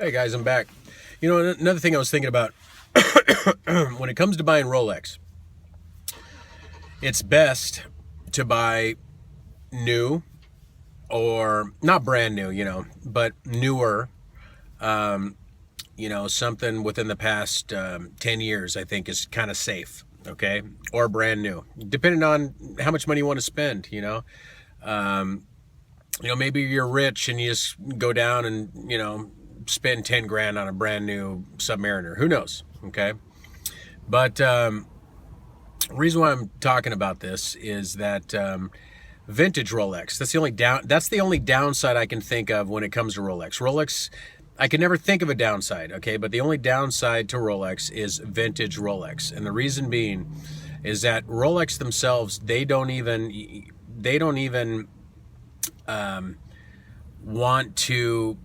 Hey guys, I'm back. You know, another thing I was thinking about when it comes to buying Rolex, it's best to buy new or not brand new, but newer, something within the past 10 years, I think is kind of safe, okay? Or brand new, depending on how much money you want to spend. Maybe you're rich and you just go down and, spend 10 grand on a brand new Submariner. Who knows? Okay. But reason why I'm talking about this is that vintage Rolex. That's the only downside I can think of when it comes to Rolex. Rolex, I can never think of a downside. Okay, but the only downside to Rolex is vintage Rolex, and the reason being is that Rolex themselves they don't even want to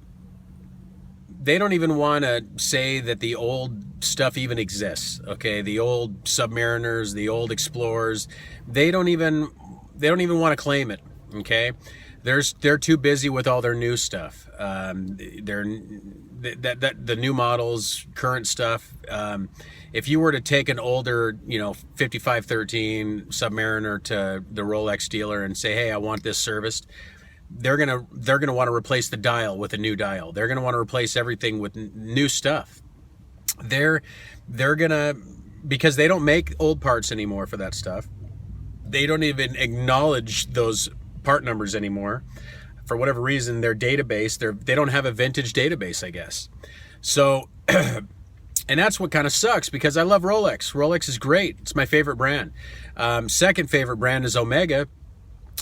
they don't even want to say that the old stuff even exists. Okay, the old Submariners, the old Explorers, they don't even want to claim it. Okay, they're too busy with all their new stuff. The new models, current stuff. If you were to take an older, 5513 Submariner to the Rolex dealer and say, "Hey, I want this serviced," they're gonna want to replace the dial with a new dial. They're gonna want to replace everything with new stuff. They're gonna, because they don't make old parts anymore for that stuff. They don't even acknowledge those part numbers anymore. For whatever reason, their database, they don't have a vintage database, I guess. So, and that's what kind of sucks, because I love Rolex. Rolex is great. It's my favorite brand. Second favorite brand is Omega.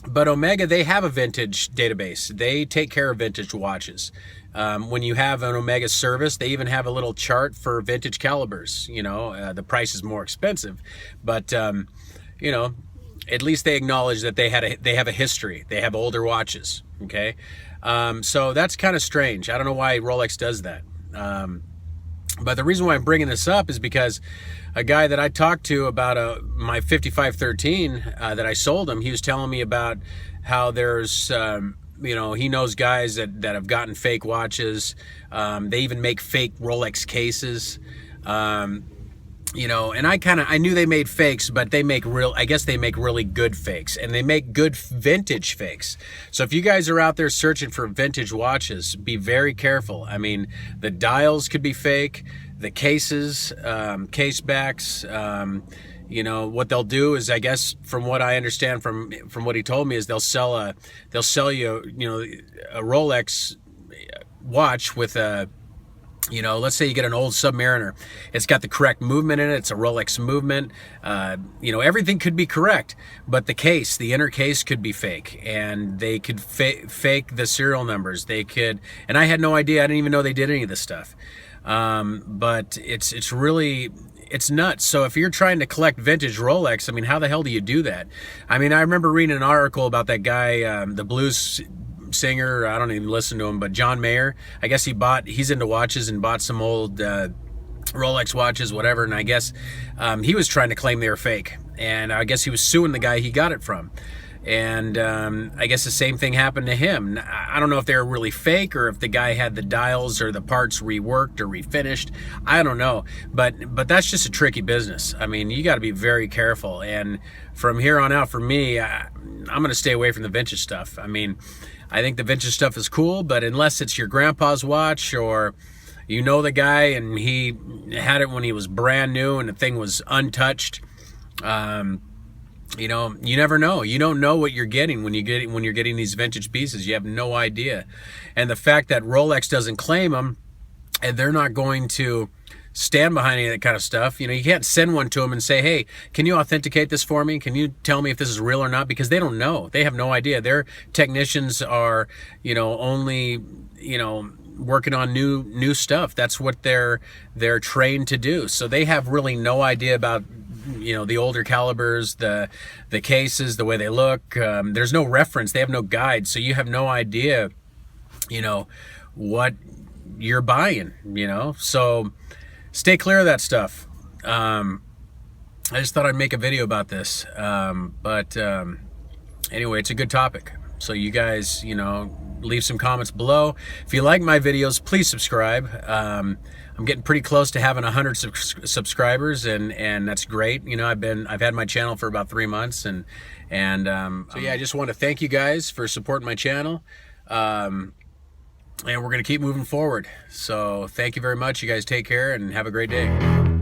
But Omega, they have a vintage database. They take care of vintage watches. When you have an Omega service, they even have a little chart for vintage calibers. The price is more expensive, but at least they acknowledge that they have a history. They have older watches. Okay, so that's kind of strange. I don't know why Rolex does that. But the reason why I'm bringing this up is because a guy that I talked to about my 5513 that I sold him, he was telling me about how there's, he knows guys that have gotten fake watches. They even make fake Rolex cases. And I knew they made fakes, but I guess they make really good fakes, and they make good vintage fakes. So if you guys are out there searching for vintage watches, be very careful. I mean, the dials could be fake, the cases, case backs, what they'll do is, I guess, from what I understand from what he told me, is they'll sell you, a Rolex watch with a, let's say you get an old Submariner. It's got the correct movement in it. It's a Rolex movement. Everything could be correct, but the inner case could be fake, and they could fake the serial numbers. They could, and I had no idea. I didn't even know they did any of this stuff. But it's nuts. So if you're trying to collect vintage Rolex, I mean, how the hell do you do that? I mean, I remember reading an article about that guy, the blues singer, I don't even listen to him, but John Mayer. I guess he's into watches and bought some old Rolex watches, whatever, and I guess he was trying to claim they were fake, and I guess he was suing the guy he got it from. And I guess the same thing happened to him. I don't know if they were really fake, or if the guy had the dials or the parts reworked or refinished. I don't know, but that's just a tricky business. I mean, you got to be very careful. And from here on out, for me, I'm going to stay away from the vintage stuff. I mean, I think the vintage stuff is cool, but unless it's your grandpa's watch, or the guy and he had it when he was brand new and the thing was untouched, you never know. You don't know what you're getting when you're getting these vintage pieces. You have no idea. And the fact that Rolex doesn't claim them, and they're not going to stand behind any of that kind of stuff. You can't send one to them and say, "Hey, can you authenticate this for me? Can you tell me if this is real or not?" Because they don't know. They have no idea. Their technicians are, only, working on new stuff. That's what they're trained to do. So they have really no idea about, the older calibers, the cases, the way they look. There's no reference. They have no guide. So you have no idea, what you're buying, So stay clear of that stuff. I just thought I'd make a video about this. But anyway, it's a good topic. So you guys, leave some comments below. If you like my videos, please subscribe. I'm getting pretty close to having 100 subscribers, and that's great. You know, I've had my channel for about 3 months, and so yeah, I just want to thank you guys for supporting my channel. And we're going to keep moving forward. So thank you very much. You guys take care and have a great day.